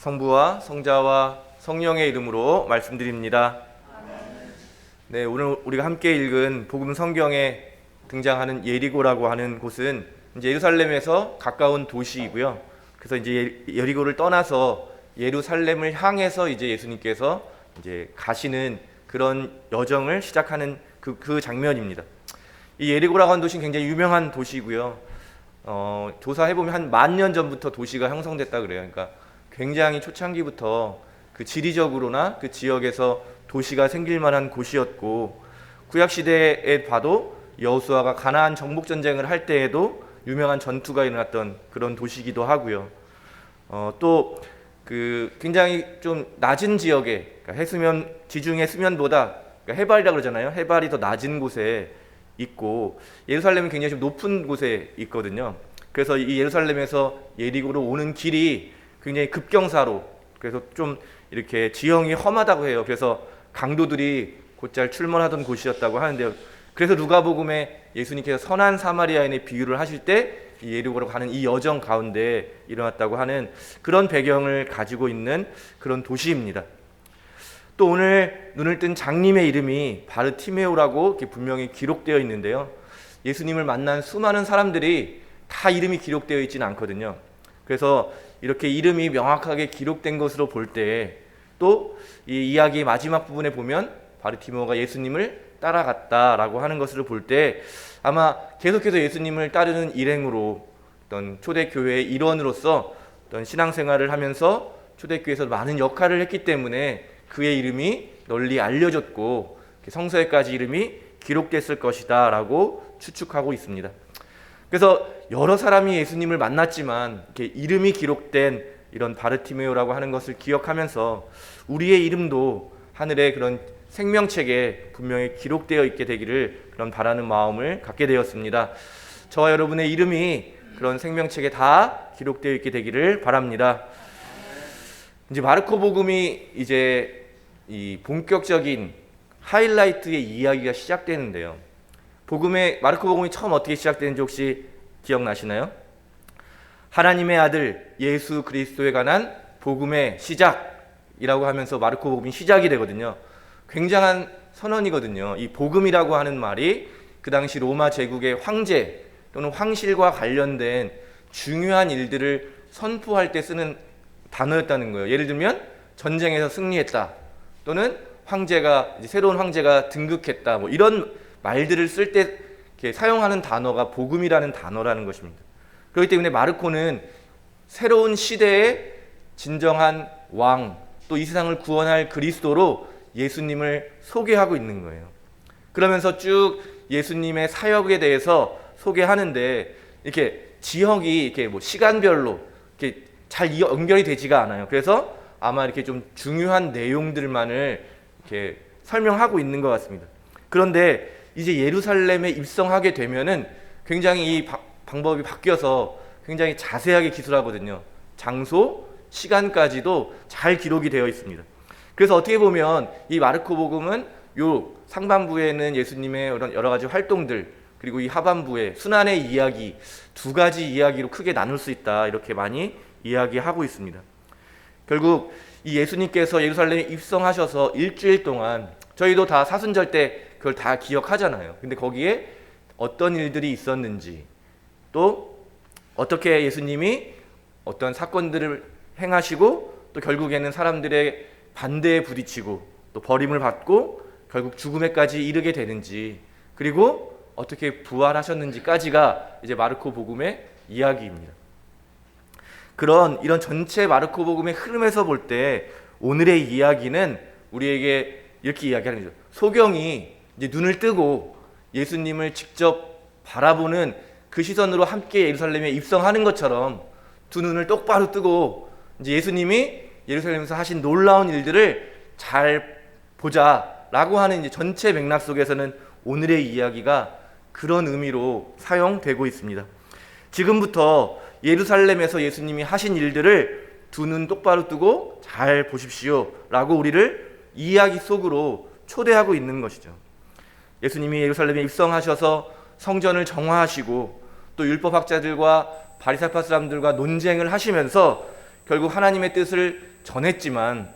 성부와 성자와 성령의 이름으로 말씀드립니다. 네, 오늘 우리가 함께 읽은 복음 성경에 등장하는 예리고라고 하는 곳은 이제 예루살렘에서 가까운 도시이고요. 그래서 이제 여리고를 떠나서 예루살렘을 향해서 이제 예수님께서 이제 가시는 그런 여정을 시작하는 그 장면입니다. 이 예리고라고 하는 도시는 굉장히 유명한 도시이고요. 조사해 보면 한 10,000년 전부터 도시가 형성됐다 그래요. 그러니까 굉장히 초창기부터 그 지리적으로나 그 지역에서 도시가 생길 만한 곳이었고, 구약 시대에 봐도 여호수아가 가나안 정복 전쟁을 할 때에도 유명한 전투가 일어났던 그런 도시이기도 하고요. 또 그 굉장히 좀 낮은 지역에, 그러니까 해수면 지중해 수면보다, 그러니까 해발이라고 그러잖아요. 해발이 더 낮은 곳에 있고, 예루살렘은 굉장히 좀 높은 곳에 있거든요. 그래서 이 예루살렘에서 예리고로 오는 길이 굉장히 급경사로, 그래서 좀 이렇게 지형이 험하다고 해요. 그래서 강도들이 곧잘 출몰하던 곳이었다고 하는데요. 그래서 누가복음에 예수님께서 선한 사마리아인의 비유를 하실 때 이 예리고로 가는 이 여정 가운데 일어났다고 하는 그런 배경을 가지고 있는 그런 도시입니다. 또 오늘 눈을 뜬 장님의 이름이 바르티메오라고 이렇게 분명히 기록되어 있는데요. 예수님을 만난 수많은 사람들이 다 이름이 기록되어 있지는 않거든요. 그래서 이렇게 이름이 명확하게 기록된 것으로 볼 때, 또 이 이야기의 마지막 부분에 보면 바르티메오가 예수님을 따라갔다라고 하는 것을 볼 때, 아마 계속해서 예수님을 따르는 일행으로 어떤 초대교회의 일원으로서 어떤 신앙생활을 하면서 초대교회에서 많은 역할을 했기 때문에 그의 이름이 널리 알려졌고 성서에까지 이름이 기록됐을 것이다 라고 추측하고 있습니다. 그래서 여러 사람이 예수님을 만났지만 이렇게 이름이 기록된 이런 바르티메오라고 하는 것을 기억하면서 우리의 이름도 하늘의 그런 생명책에 분명히 기록되어 있게 되기를 그런 바라는 마음을 갖게 되었습니다. 저와 여러분의 이름이 그런 생명책에 다 기록되어 있게 되기를 바랍니다. 이제 마르코 복음이 이제 이 본격적인 하이라이트의 이야기가 시작되는데요. 마르코 복음이 처음 어떻게 시작되는지 혹시 기억나시나요? 하나님의 아들 예수 그리스도에 관한 복음의 시작이라고 하면서 마르코 복음이 시작이 되거든요. 굉장한 선언이거든요. 이 복음이라고 하는 말이 그 당시 로마 제국의 황제 또는 황실과 관련된 중요한 일들을 선포할 때 쓰는 단어였다는 거예요. 예를 들면 전쟁에서 승리했다, 또는 새로운 황제가 등극했다, 뭐 이런 말들을 쓸 때 사용하는 단어가 복음이라는 단어라는 것입니다. 그렇기 때문에 마르코는 새로운 시대의 진정한 왕, 또 이 세상을 구원할 그리스도로 예수님을 소개하고 있는 거예요. 그러면서 쭉 예수님의 사역에 대해서 소개하는데, 이렇게 지역이 이렇게 뭐 시간별로 이렇게 잘 연결이 되지가 않아요. 그래서 아마 이렇게 좀 중요한 내용들만을 이렇게 설명하고 있는 것 같습니다. 그런데 이제 예루살렘에 입성하게 되면은 굉장히 이 방법이 바뀌어서 굉장히 자세하게 기술하거든요. 장소, 시간까지도 잘 기록이 되어 있습니다. 그래서 어떻게 보면 이 마르코 복음은 요 상반부에는 예수님의 이런 여러 가지 활동들, 그리고 이 하반부에 순환의 이야기, 두 가지 이야기로 크게 나눌 수 있다, 이렇게 많이 이야기하고 있습니다. 결국 이 예수님께서 예루살렘에 입성하셔서 일주일 동안, 저희도 다 사순절 때 그걸 다 기억하잖아요. 근데 거기에 어떤 일들이 있었는지, 또 어떻게 예수님이 어떤 사건들을 행하시고, 또 결국에는 사람들의 반대에 부딪히고 또 버림을 받고 결국 죽음에까지 이르게 되는지, 그리고 어떻게 부활하셨는지까지가 이제 마르코 복음의 이야기입니다. 이런 전체 마르코 복음의 흐름에서 볼 때 오늘의 이야기는 우리에게 이렇게 이야기하는 거죠. 소경이 이제 눈을 뜨고 예수님을 직접 바라보는 그 시선으로 함께 예루살렘에 입성하는 것처럼 두 눈을 똑바로 뜨고 이제 예수님이 예루살렘에서 하신 놀라운 일들을 잘 보자라고 하는 이제 전체 맥락 속에서는 오늘의 이야기가 그런 의미로 사용되고 있습니다. 지금부터 예루살렘에서 예수님이 하신 일들을 두 눈 똑바로 뜨고 잘 보십시오 라고 우리를 이야기 속으로 초대하고 있는 것이죠. 예수님이 예루살렘에 입성하셔서 성전을 정화하시고 또 율법학자들과 바리새파 사람들과 논쟁을 하시면서 결국 하나님의 뜻을 전했지만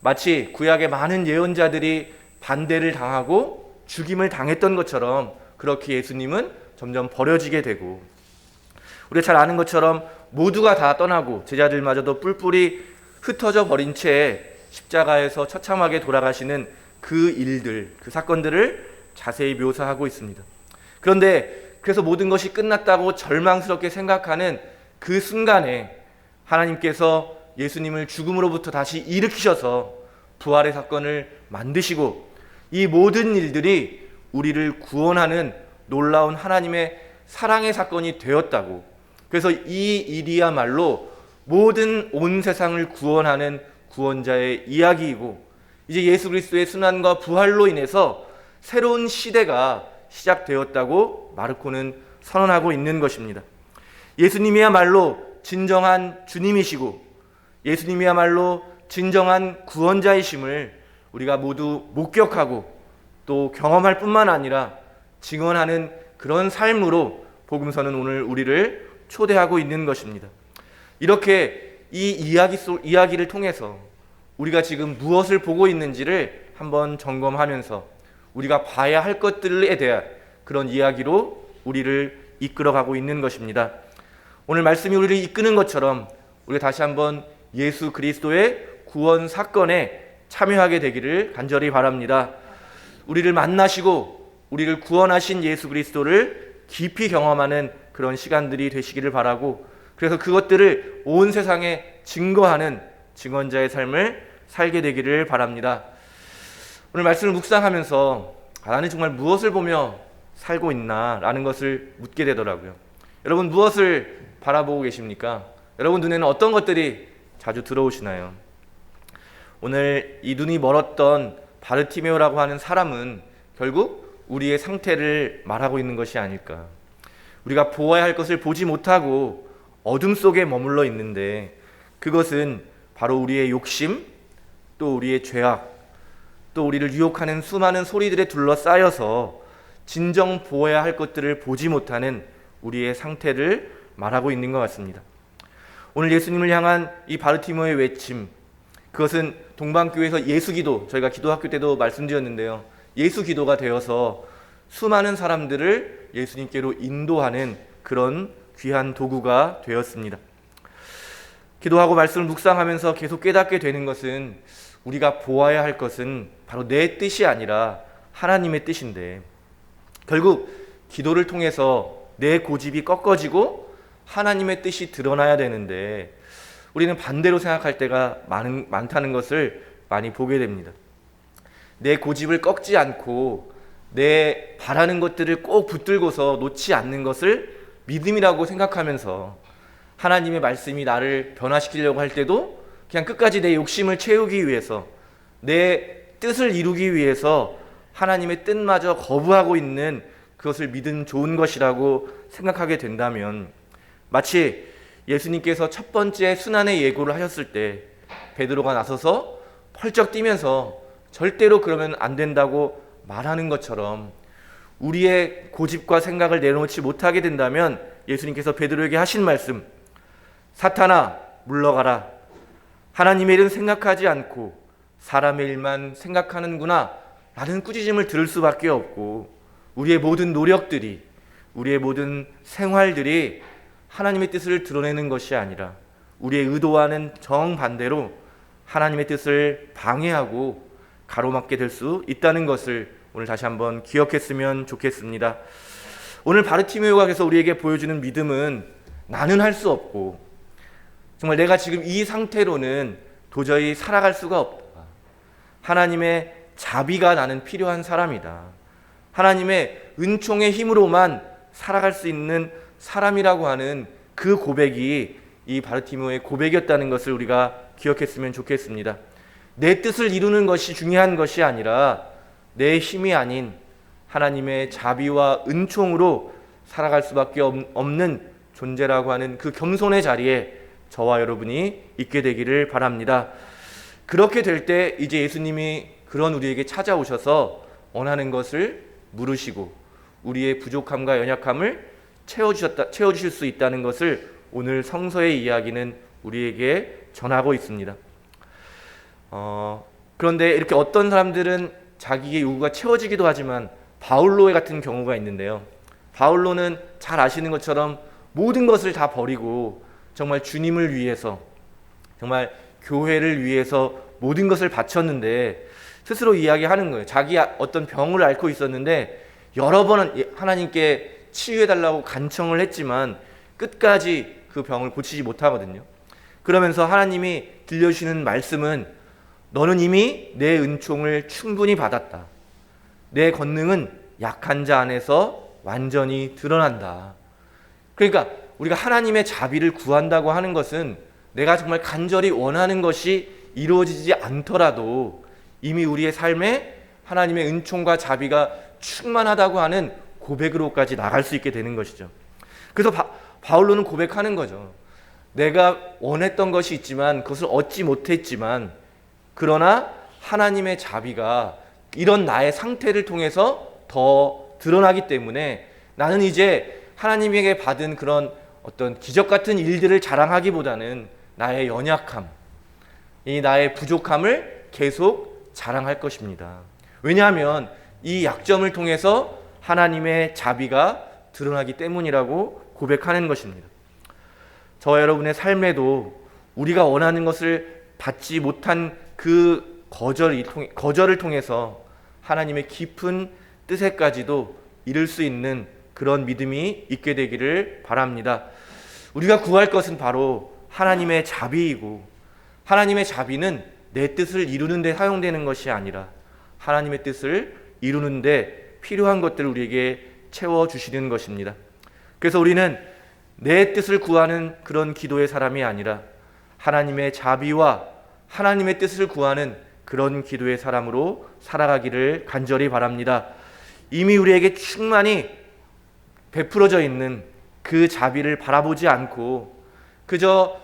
마치 구약의 많은 예언자들이 반대를 당하고 죽임을 당했던 것처럼 그렇게 예수님은 점점 버려지게 되고, 우리가 잘 아는 것처럼 모두가 다 떠나고 제자들마저도 뿔뿔이 흩어져 버린 채 십자가에서 처참하게 돌아가시는 그 일들, 그 사건들을 자세히 묘사하고 있습니다. 그런데 그래서 모든 것이 끝났다고 절망스럽게 생각하는 그 순간에 하나님께서 예수님을 죽음으로부터 다시 일으키셔서 부활의 사건을 만드시고, 이 모든 일들이 우리를 구원하는 놀라운 하나님의 사랑의 사건이 되었다고. 그래서 이 일이야말로 모든 온 세상을 구원하는 구원자의 이야기이고, 이제 예수 그리스도의 순환과 부활로 인해서 새로운 시대가 시작되었다고 마르코는 선언하고 있는 것입니다. 예수님이야말로 진정한 주님이시고 예수님이야말로 진정한 구원자이심을 우리가 모두 목격하고 또 경험할 뿐만 아니라 증언하는 그런 삶으로 복음서는 오늘 우리를 초대하고 있는 것입니다. 이렇게 이 이야기를 통해서 우리가 지금 무엇을 보고 있는지를 한번 점검하면서 우리가 봐야 할 것들에 대한 그런 이야기로 우리를 이끌어가고 있는 것입니다. 오늘 말씀이 우리를 이끄는 것처럼 우리가 다시 한번 예수 그리스도의 구원 사건에 참여하게 되기를 간절히 바랍니다. 우리를 만나시고 우리를 구원하신 예수 그리스도를 깊이 경험하는 그런 시간들이 되시기를 바라고, 그래서 그것들을 온 세상에 증거하는 증언자의 삶을 살게 되기를 바랍니다. 오늘 말씀을 묵상하면서 나는 정말 무엇을 보며 살고 있나 라는 것을 묻게 되더라고요. 여러분 무엇을 바라보고 계십니까? 여러분 눈에는 어떤 것들이 자주 들어오시나요? 오늘 이 눈이 멀었던 바르티메오라고 하는 사람은 결국 우리의 상태를 말하고 있는 것이 아닐까. 우리가 보아야 할 것을 보지 못하고 어둠 속에 머물러 있는데, 그것은 바로 우리의 욕심, 또 우리의 죄악, 또 우리를 유혹하는 수많은 소리들에 둘러싸여서 진정 보아야 할 것들을 보지 못하는 우리의 상태를 말하고 있는 것 같습니다. 오늘 예수님을 향한 이 바르티메오의 외침, 그것은 동방교회에서 예수기도, 저희가 기도학교 때도 말씀드렸는데요, 예수기도가 되어서 수많은 사람들을 예수님께로 인도하는 그런 귀한 도구가 되었습니다. 기도하고 말씀을 묵상하면서 계속 깨닫게 되는 것은 우리가 보아야 할 것은 바로 내 뜻이 아니라 하나님의 뜻인데, 결국 기도를 통해서 내 고집이 꺾어지고 하나님의 뜻이 드러나야 되는데 우리는 반대로 생각할 때가 많다는 것을 많이 보게 됩니다. 내 고집을 꺾지 않고 내 바라는 것들을 꼭 붙들고서 놓지 않는 것을 믿음이라고 생각하면서 하나님의 말씀이 나를 변화시키려고 할 때도 그냥 끝까지 내 욕심을 채우기 위해서, 내 뜻을 이루기 위해서 하나님의 뜻마저 거부하고 있는 그것을 믿음 좋은 것이라고 생각하게 된다면, 마치 예수님께서 첫 번째 순환의 예고를 하셨을 때 베드로가 나서서 펄쩍 뛰면서 절대로 그러면 안 된다고 말하는 것처럼 우리의 고집과 생각을 내려놓지 못하게 된다면 예수님께서 베드로에게 하신 말씀, 사탄아 물러가라, 하나님의 일은 생각하지 않고 사람의 일만 생각하는구나 라는 꾸짖음을 들을 수밖에 없고, 우리의 모든 노력들이, 우리의 모든 생활들이 하나님의 뜻을 드러내는 것이 아니라 우리의 의도와는 정반대로 하나님의 뜻을 방해하고 가로막게 될 수 있다는 것을 오늘 다시 한번 기억했으면 좋겠습니다. 오늘 바르티메오가 그래서 우리에게 보여주는 믿음은 나는 할 수 없고 정말 내가 지금 이 상태로는 도저히 살아갈 수가 없다. 하나님의 자비가 나는 필요한 사람이다. 하나님의 은총의 힘으로만 살아갈 수 있는 사람이라고 하는 그 고백이 이 바르티메오의 고백이었다는 것을 우리가 기억했으면 좋겠습니다. 내 뜻을 이루는 것이 중요한 것이 아니라 내 힘이 아닌 하나님의 자비와 은총으로 살아갈 수밖에 없는 존재라고 하는 그 겸손의 자리에 저와 여러분이 있게 되기를 바랍니다. 그렇게 될 때 이제 예수님이 그런 우리에게 찾아오셔서 원하는 것을 물으시고 우리의 부족함과 연약함을 채워주실 수 있다는 것을 오늘 성서의 이야기는 우리에게 전하고 있습니다. 그런데 이렇게 어떤 사람들은 자기의 요구가 채워지기도 하지만 바울로 같은 경우가 있는데요. 바울로는 잘 아시는 것처럼 모든 것을 다 버리고 정말 주님을 위해서, 정말 교회를 위해서 모든 것을 바쳤는데 스스로 이야기하는 거예요. 자기 어떤 병을 앓고 있었는데 여러 번 하나님께 치유해달라고 간청을 했지만 끝까지 그 병을 고치지 못하거든요. 그러면서 하나님이 들려주시는 말씀은 너는 이미 내 은총을 충분히 받았다. 내 권능은 약한 자 안에서 완전히 드러난다. 그러니까 우리가 하나님의 자비를 구한다고 하는 것은 내가 정말 간절히 원하는 것이 이루어지지 않더라도 이미 우리의 삶에 하나님의 은총과 자비가 충만하다고 하는 고백으로까지 나갈 수 있게 되는 것이죠. 그래서 바울로는 고백하는 거죠. 내가 원했던 것이 있지만 그것을 얻지 못했지만 그러나 하나님의 자비가 이런 나의 상태를 통해서 더 드러나기 때문에 나는 이제 하나님에게 받은 그런 어떤 기적 같은 일들을 자랑하기보다는 나의 연약함, 이 나의 부족함을 계속 자랑할 것입니다. 왜냐하면 이 약점을 통해서 하나님의 자비가 드러나기 때문이라고 고백하는 것입니다. 저와 여러분의 삶에도 우리가 원하는 것을 받지 못한 그 거절을 통해서 하나님의 깊은 뜻에까지도 이룰 수 있는 그런 믿음이 있게 되기를 바랍니다. 우리가 구할 것은 바로 하나님의 자비이고 하나님의 자비는 내 뜻을 이루는 데 사용되는 것이 아니라 하나님의 뜻을 이루는 데 필요한 것들을 우리에게 채워주시는 것입니다. 그래서 우리는 내 뜻을 구하는 그런 기도의 사람이 아니라 하나님의 자비와 하나님의 뜻을 구하는 그런 기도의 사람으로 살아가기를 간절히 바랍니다. 이미 우리에게 충만히 베풀어져 있는 그 자비를 바라보지 않고 그저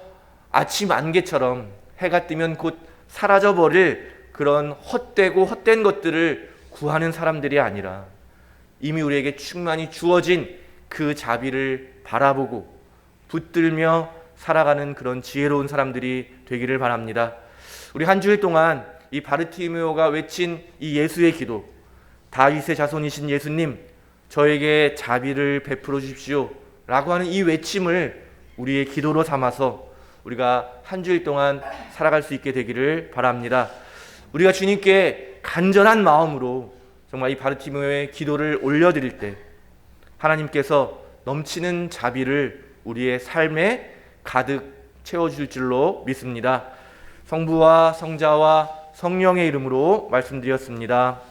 아침 안개처럼 해가 뜨면 곧 사라져버릴 그런 헛되고 헛된 것들을 구하는 사람들이 아니라 이미 우리에게 충만히 주어진 그 자비를 바라보고 붙들며 살아가는 그런 지혜로운 사람들이 되기를 바랍니다. 우리 한 주일 동안 이 바르티메오가 외친 이 예수의 기도, 다윗의 자손이신 예수님 저에게 자비를 베풀어 주십시오 라고 하는 이 외침을 우리의 기도로 삼아서 우리가 한 주일 동안 살아갈 수 있게 되기를 바랍니다. 우리가 주님께 간절한 마음으로 정말 이 바르티메오의 기도를 올려드릴 때 하나님께서 넘치는 자비를 우리의 삶에 가득 채워줄 줄로 믿습니다. 성부와 성자와 성령의 이름으로 말씀드렸습니다.